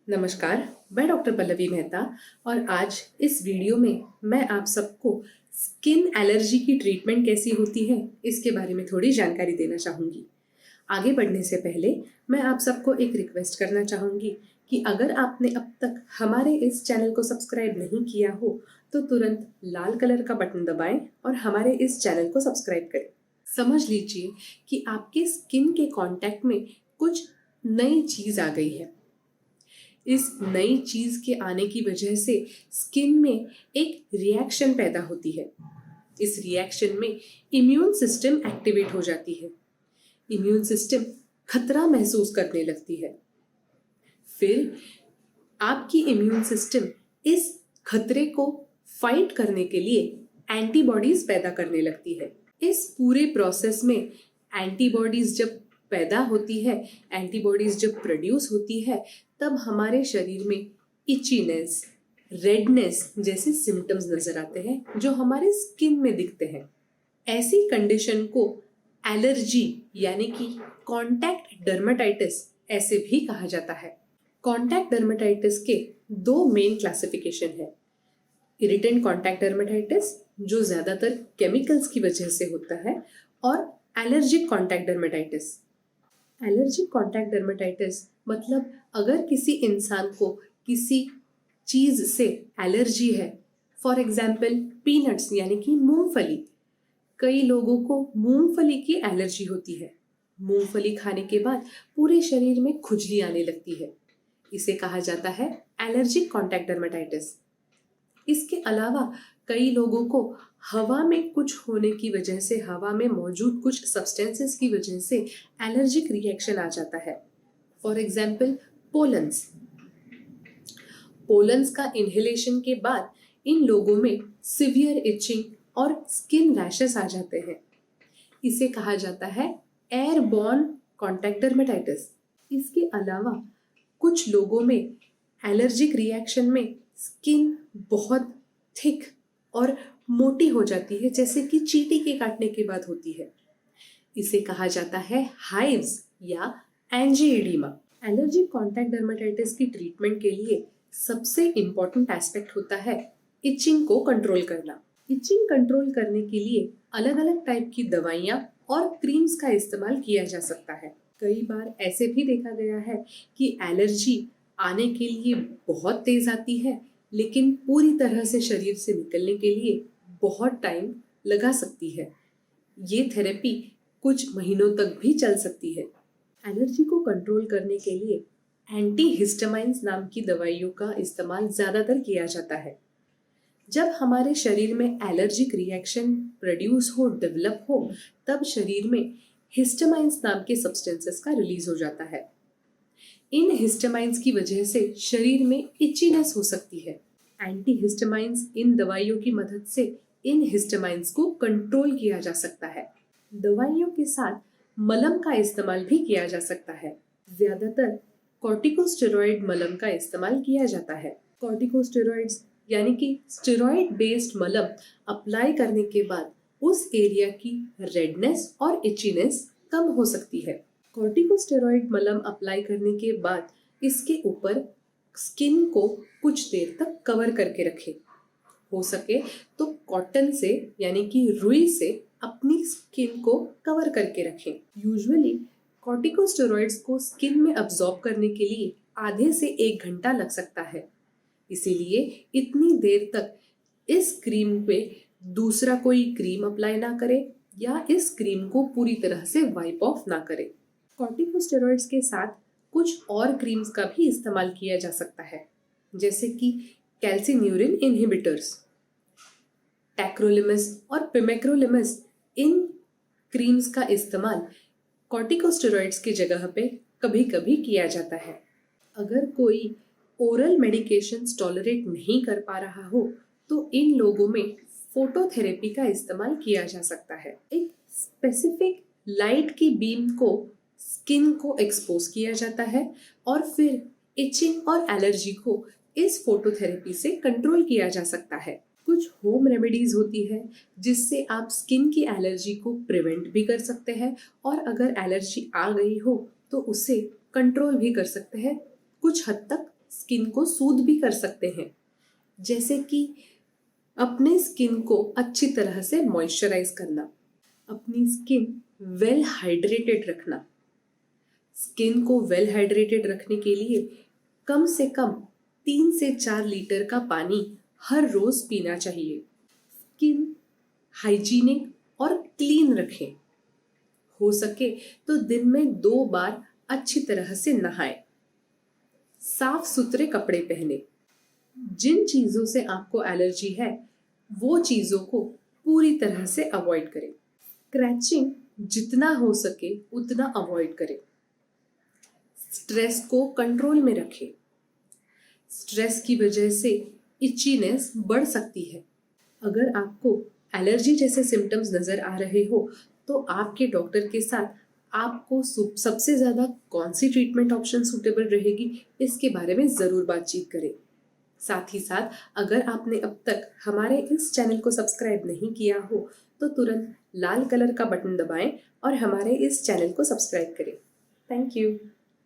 नमस्कार, मैं डॉक्टर पल्लवी मेहता और आज इस वीडियो में मैं आप सबको स्किन एलर्जी की ट्रीटमेंट कैसी होती है इसके बारे में थोड़ी जानकारी देना चाहूँगी। आगे बढ़ने से पहले मैं आप सबको एक रिक्वेस्ट करना चाहूँगी कि अगर आपने अब तक हमारे इस चैनल को सब्सक्राइब नहीं किया हो तो तुरंत लाल कलर का बटन दबाएं और हमारे इस चैनल को सब्सक्राइब करें। समझ लीजिए कि आपके स्किन के कांटेक्ट में कुछ नई चीज़ आ गई है। इस नई चीज के आने की वजह से स्किन में एक रिएक्शन पैदा होती है। इस रिएक्शन में इम्यून सिस्टम एक्टिवेट हो जाती है। इम्यून सिस्टम खतरा महसूस करने लगती है। फिर आपकी इम्यून सिस्टम इस खतरे को फाइट करने के लिए एंटीबॉडीज पैदा करने लगती है। इस पूरे प्रोसेस में एंटीबॉडीज जब पैदा होती है, एंटीबॉडीज जब प्रोड्यूस होती है, तब हमारे शरीर में इचीनेस, रेडनेस जैसे सिम्टम्स नजर आते हैं जो हमारे स्किन में दिखते हैं। ऐसी कंडीशन को एलर्जी यानी कि कॉन्टैक्ट डर्मेटाइटिस ऐसे भी कहा जाता है। कॉन्टैक्ट डर्मेटाइटिस के दो मेन क्लासिफिकेशन है। इरिटेंट कॉन्टैक्ट डर्मेटाइटिस जो ज्यादातर केमिकल्स की वजह से होता है, और allergic contact dermatitis. Allergic contact dermatitis मतलब अगर किसी इंसान को किसी चीज से एलर्जी है, फॉर एग्जाम्पल पीनट्स यानी कि मूंगफली। कई लोगों को मूंगफली की एलर्जी होती है। मूंगफली खाने के बाद पूरे शरीर में खुजली आने लगती है। इसे कहा जाता है एलर्जिक कॉन्टैक्ट डर्मेटाइटिस। इसके अलावा कई लोगों को हवा में कुछ होने की वजह से, हवा में मौजूद कुछ सब्सटेंसेस की वजह से एलर्जिक रिएक्शन आ जाता है। For example pollens. पोलन्स का इनहेलेशन के बाद इन लोगों में सिवियर इचिंग और स्किन रैशेस आ जाते हैं। इसे कहा जाता है एयरबॉर्न कॉन्टैक्ट डर्मेटाइटिस। इसके अलावा कुछ लोगों में एलर्जिक रिएक्शन में स्किन बहुत थिक और मोटी हो जाती है, जैसे कि चींटी के काटने के बाद होती है। इसे कहा जाता है हाइव्स या एंजियोइडेमा। एलर्जिक कॉन्टैक्ट डर्मेटाइटिस की ट्रीटमेंट के लिए सबसे इम्पोर्टेंट एस्पेक्ट होता है इचिंग को कंट्रोल करना। इचिंग कंट्रोल करने के लिए अलग अलग टाइप की दवाइयाँ और क्रीम्स का इस्तेमाल किया जा सकता है। कई बार ऐसे भी देखा गया है कि एलर्जी आने के लिए बहुत तेज आती है, लेकिन पूरी तरह से शरीर से निकलने के लिए बहुत टाइम लगा सकती है। ये थेरेपी कुछ महीनों तक भी चल सकती है। एलर्जी को कंट्रोल करने के लिए एंटीहिस्टामाइन्स नाम की दवाइयों का इस्तेमाल ज़्यादातर किया जाता है। जब हमारे शरीर में एलर्जिक रिएक्शन प्रोड्यूस हो, डेवलप हो, तब शरीर में हिस्टामाइन्स नाम के सब्सटेंसेस का रिलीज हो जाता है। इन हिस्टामाइन्स की वजह से शरीर में इचीनेस हो सकती है। एंटीहिस्टामाइन्स इन दवाइयों की मदद से इन हिस्टामाइन्स को कंट्रोल किया जा सकता है। दवाइयों के साथ मलम का इस्तेमाल भी किया जा सकता है। ज्यादातर कॉर्टिकोस्टेरॉइड मलम का इस्तेमाल किया जाता है। कॉर्टिकोस्टेरॉइड्स यानी कि स्टेरॉइड बेस्ड मलम अप्लाई करने के बाद उस एरिया की रेडनेस और इचीनेस कम हो सकती है। कॉर्टिकोस्टेरॉइड मलम अप्लाई करने के बाद इसके ऊपर स्किन को कुछ देर तक कवर करके रखें। हो सके तो कॉटन से यानी कि रुई से अपनी स्किन को कवर करके रखें। यूजुअली कॉर्टिकोस्टेरॉइड्स को स्किन में अब्सॉर्ब करने के लिए आधे से 1 घंटा लग सकता है। इसीलिए इतनी देर तक इस क्रीम पे दूसरा कोई क्रीम अप्लाई ना करें या इस क्रीम को पूरी तरह से वाइप ऑफ ना करें। कॉर्टिकोस्टेरॉइड्स के साथ कुछ और क्रीम्स का भी इस्तेमाल किया जा सकता है, जैसे कि कैल्सिन्यूरिन इनहिबिटर्स, टैक्रोलिमस और पिमेक्रोलिमस। इन क्रीम्स का इस्तेमाल कॉर्टिकोस्टेरॉइड्स की जगह पे कभी कभी किया जाता है। अगर कोई ओरल मेडिकेशंस टॉलरेट नहीं कर पा रहा हो तो इन लोगों में फोटोथेरेपी का इस्तेमाल किया जा सकता है। एक स्पेसिफिक लाइट की बीम को स्किन को एक्सपोज किया जाता है और फिर इचिंग और एलर्जी को इस फोटोथेरेपी से कंट्रोल किया जा सकता है। कुछ होम रेमेडीज होती है जिससे आप स्किन की एलर्जी को प्रिवेंट भी कर सकते हैं, और अगर एलर्जी आ गई हो तो उसे कंट्रोल भी कर सकते हैं, कुछ हद तक स्किन को सूद भी कर सकते हैं, जैसे कि अपने स्किन को अच्छी तरह से मॉइस्चराइज करना, अपनी स्किन वेल हाइड्रेटेड रखना। स्किन को वेल हाइड्रेटेड रखने के लिए कम से कम 3 से 4 लीटर का पानी हर रोज पीना चाहिए। स्किन हाइजीनिक और क्लीन रखें। हो सके तो दिन में 2 बार अच्छी तरह से नहाएं। साफ सुथरे कपड़े पहने। जिन चीजों से आपको एलर्जी है वो चीजों को पूरी तरह से अवॉइड करें। स्क्रैचिंग जितना हो सके उतना अवॉइड करें। स्ट्रेस को कंट्रोल में रखें। स्ट्रेस की वजह से इचीनेस बढ़ सकती है। अगर आपको एलर्जी जैसे सिम्टम्स नजर आ रहे हो तो आपके डॉक्टर के साथ आपको सबसे ज़्यादा कौन सी ट्रीटमेंट ऑप्शन सूटेबल रहेगी इसके बारे में ज़रूर बातचीत करें। साथ ही साथ अगर आपने अब तक हमारे इस चैनल को सब्सक्राइब नहीं किया हो तो तुरंत लाल कलर का बटन दबाएं और हमारे इस चैनल को सब्सक्राइब करें। Thank you.